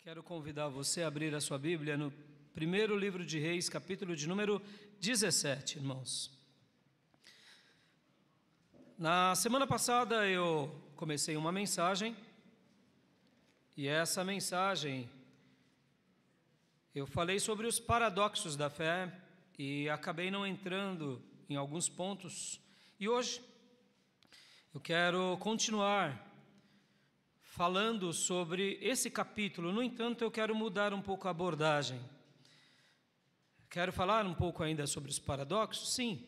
Quero convidar você a abrir a sua Bíblia no primeiro livro de Reis, capítulo de número 17, irmãos. Na semana passada eu comecei uma mensagem, e essa mensagem eu falei sobre os paradoxos da fé e acabei não entrando em alguns pontos. E hoje eu quero continuar falando sobre esse capítulo. No entanto, eu quero mudar um pouco a abordagem. Quero falar um pouco ainda sobre os paradoxos, sim,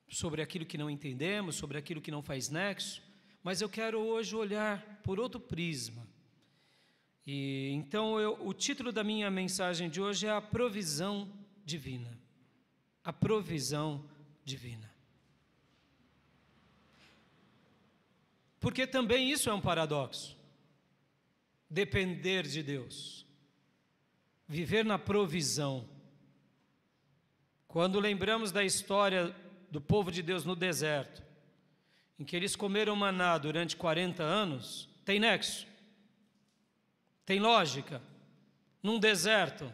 sobre aquilo que não entendemos, sobre aquilo que não faz nexo, mas eu quero hoje olhar por outro prisma. E então o título da minha mensagem de hoje é a provisão divina. A provisão divina. Porque também isso é um paradoxo. Depender de Deus. Viver na provisão. Quando lembramos da história do povo de Deus no deserto, em que eles comeram maná durante 40 anos, tem nexo? Tem lógica? Num deserto.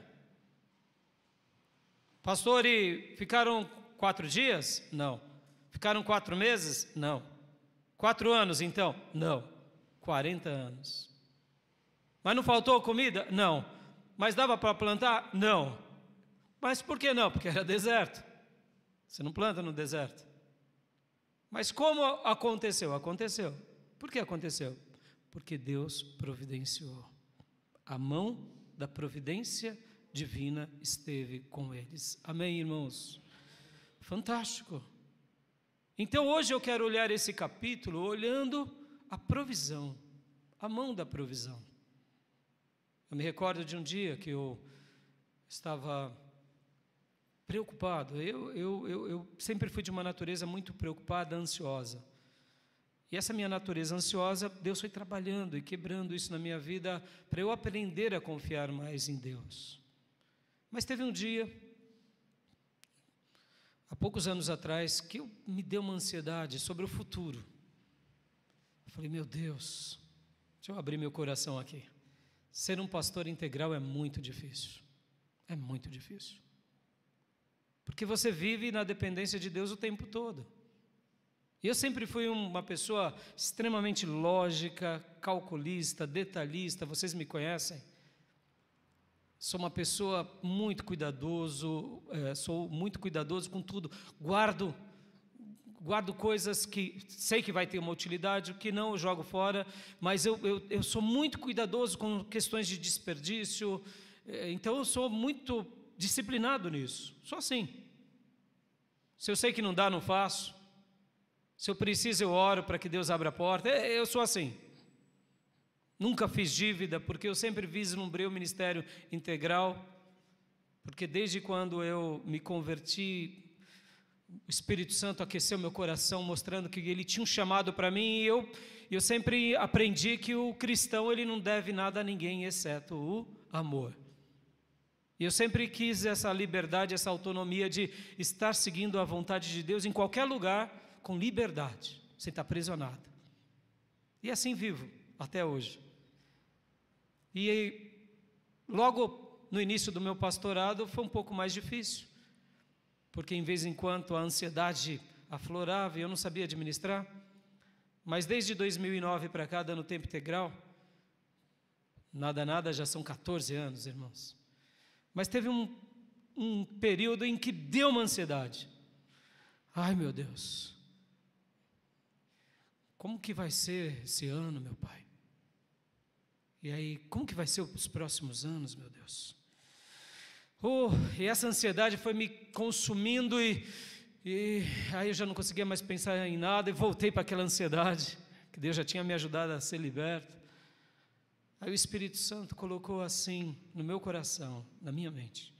Pastor, e ficaram 4 dias? Não. Ficaram 4 meses? Não. 4 anos, então? Não. 40 anos. Mas não faltou comida? Não. Mas dava para plantar? Não. Mas por que não? Porque era deserto. Você não planta no deserto. Mas como aconteceu? Aconteceu. Por que aconteceu? Porque Deus providenciou. A mão da providência divina esteve com eles. Amém, irmãos? Fantástico. Então hoje eu quero olhar esse capítulo olhando a provisão, a mão da provisão. Eu me recordo de um dia que eu estava preocupado. Eu sempre fui de uma natureza muito preocupada, ansiosa. E essa minha natureza ansiosa, Deus foi trabalhando e quebrando isso na minha vida para eu aprender a confiar mais em Deus. Mas teve um dia, há poucos anos atrás, que me deu uma ansiedade sobre o futuro. Eu falei, meu Deus, deixa eu abrir meu coração aqui. Ser um pastor integral é muito difícil. É muito difícil. Porque você vive na dependência de Deus o tempo todo. E eu sempre fui uma pessoa extremamente lógica, calculista, detalhista, vocês me conhecem. Sou uma pessoa muito cuidadoso, sou muito cuidadoso com tudo. Guardo coisas que sei que vai ter uma utilidade, o que não eu jogo fora, mas eu sou muito cuidadoso com questões de desperdício, então eu sou muito disciplinado nisso. Sou assim. Se eu sei que não dá, não faço. Se eu preciso, eu oro para que Deus abra a porta. Eu sou assim. Nunca fiz dívida, porque eu sempre vislumbrei o ministério integral, porque desde quando eu me converti, o Espírito Santo aqueceu meu coração, mostrando que Ele tinha um chamado para mim, e eu sempre aprendi que o cristão ele não deve nada a ninguém, exceto o amor. E eu sempre quis essa liberdade, essa autonomia de estar seguindo a vontade de Deus em qualquer lugar, com liberdade, sem estar preso a nada. E assim vivo, até hoje. E logo no início do meu pastorado foi um pouco mais difícil, porque em vez em quando a ansiedade aflorava e eu não sabia administrar, mas desde 2009 para cá, dando tempo integral, nada, já são 14 anos, irmãos. Mas teve um período em que deu uma ansiedade. Ai, meu Deus, como que vai ser esse ano, meu Pai? E aí, como que vai ser os próximos anos, meu Deus? E essa ansiedade foi me consumindo e aí eu já não conseguia mais pensar em nada e voltei para aquela ansiedade, que Deus já tinha me ajudado a ser liberto. Aí o Espírito Santo colocou assim no meu coração, na minha mente.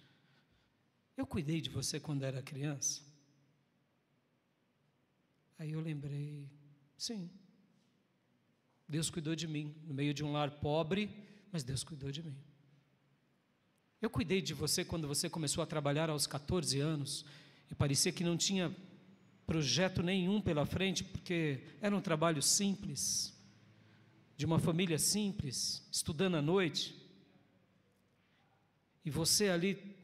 Eu cuidei de você quando era criança? Aí eu lembrei, sim. Deus cuidou de mim, no meio de um lar pobre, mas Deus cuidou de mim. Eu cuidei de você quando você começou a trabalhar aos 14 anos, e parecia que não tinha projeto nenhum pela frente, porque era um trabalho simples, de uma família simples, estudando à noite. E você ali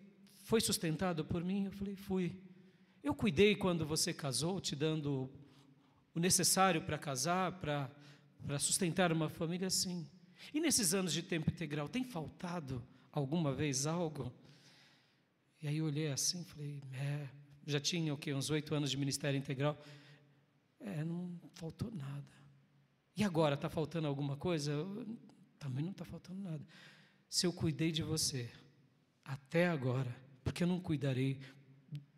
foi sustentado por mim? Eu falei, fui. Eu cuidei quando você casou, te dando o necessário para casar, para sustentar uma família, sim. E nesses anos de tempo integral, tem faltado alguma vez algo? E aí eu olhei assim, falei, já tinha o quê? Uns 8 anos de ministério integral. Não faltou nada. E agora, está faltando alguma coisa? Também não está faltando nada. Se eu cuidei de você até agora, porque eu não cuidarei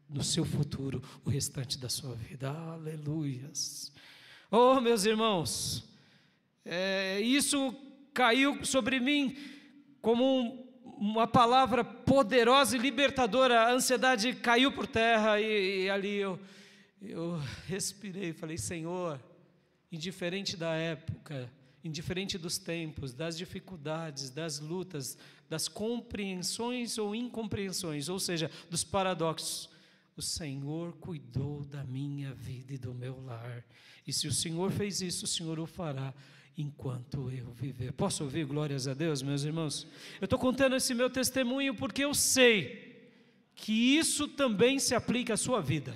no seu futuro o restante da sua vida. Aleluias. Oh, meus irmãos, isso caiu sobre mim como uma palavra poderosa e libertadora. A ansiedade caiu por terra e ali eu respirei e falei, Senhor, indiferente da época, indiferente dos tempos, das dificuldades, das lutas, das compreensões ou incompreensões, ou seja, dos paradoxos, o Senhor cuidou da minha vida e do meu lar. E se o Senhor fez isso, o Senhor o fará enquanto eu viver. Posso ouvir glórias a Deus, meus irmãos? Eu estou contando esse meu testemunho porque eu sei que isso também se aplica à sua vida.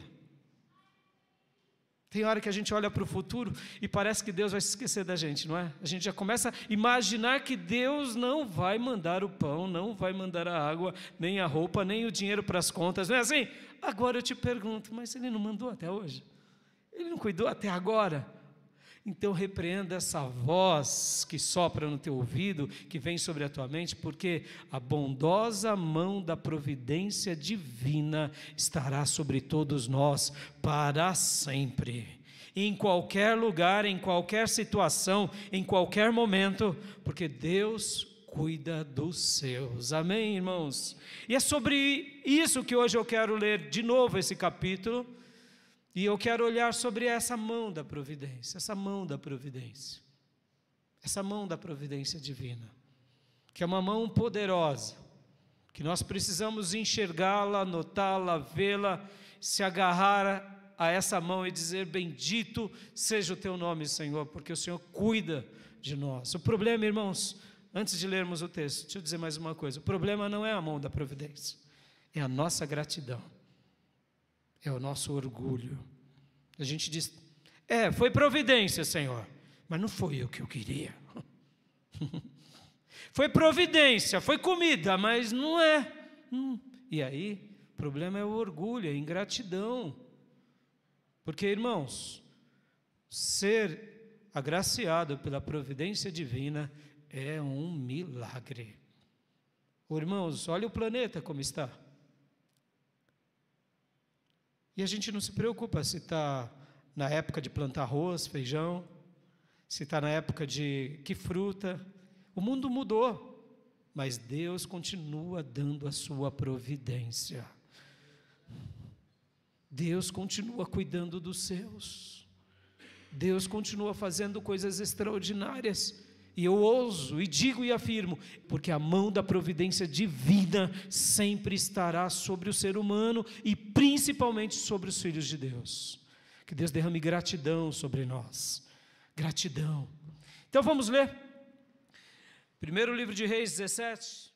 Tem hora que a gente olha para o futuro e parece que Deus vai se esquecer da gente, não é? A gente já começa a imaginar que Deus não vai mandar o pão, não vai mandar a água, nem a roupa, nem o dinheiro para as contas, não é assim? Agora eu te pergunto, mas Ele não mandou até hoje? Ele não cuidou até agora? Então repreenda essa voz que sopra no teu ouvido, que vem sobre a tua mente, porque a bondosa mão da providência divina estará sobre todos nós para sempre. Em qualquer lugar, em qualquer situação, em qualquer momento, porque Deus cuida dos seus. Amém, irmãos? E é sobre isso que hoje eu quero ler de novo esse capítulo. E eu quero olhar sobre essa mão da providência, essa mão da providência divina, que é uma mão poderosa, que nós precisamos enxergá-la, notá-la, vê-la, se agarrar a essa mão e dizer, bendito seja o teu nome, Senhor, porque o Senhor cuida de nós. O problema, irmãos, antes de lermos o texto, deixa eu dizer mais uma coisa, o problema não é a mão da providência, é a nossa gratidão. É o nosso orgulho. A gente diz, foi providência, Senhor, mas não foi o que eu queria. Foi providência, foi comida, mas não é. E aí, o problema é o orgulho, é a ingratidão. Porque, irmãos, ser agraciado pela providência divina é um milagre. Irmãos, olha o planeta como está. E a gente não se preocupa se está na época de plantar arroz, feijão, se está na época de que fruta. O mundo mudou, mas Deus continua dando a sua providência. Deus continua cuidando dos seus. Deus continua fazendo coisas extraordinárias. E eu ouso, e digo e afirmo, porque a mão da providência divina sempre estará sobre o ser humano e principalmente sobre os filhos de Deus. Que Deus derrame gratidão sobre nós. Gratidão. Então vamos ler. Primeiro livro de Reis 17.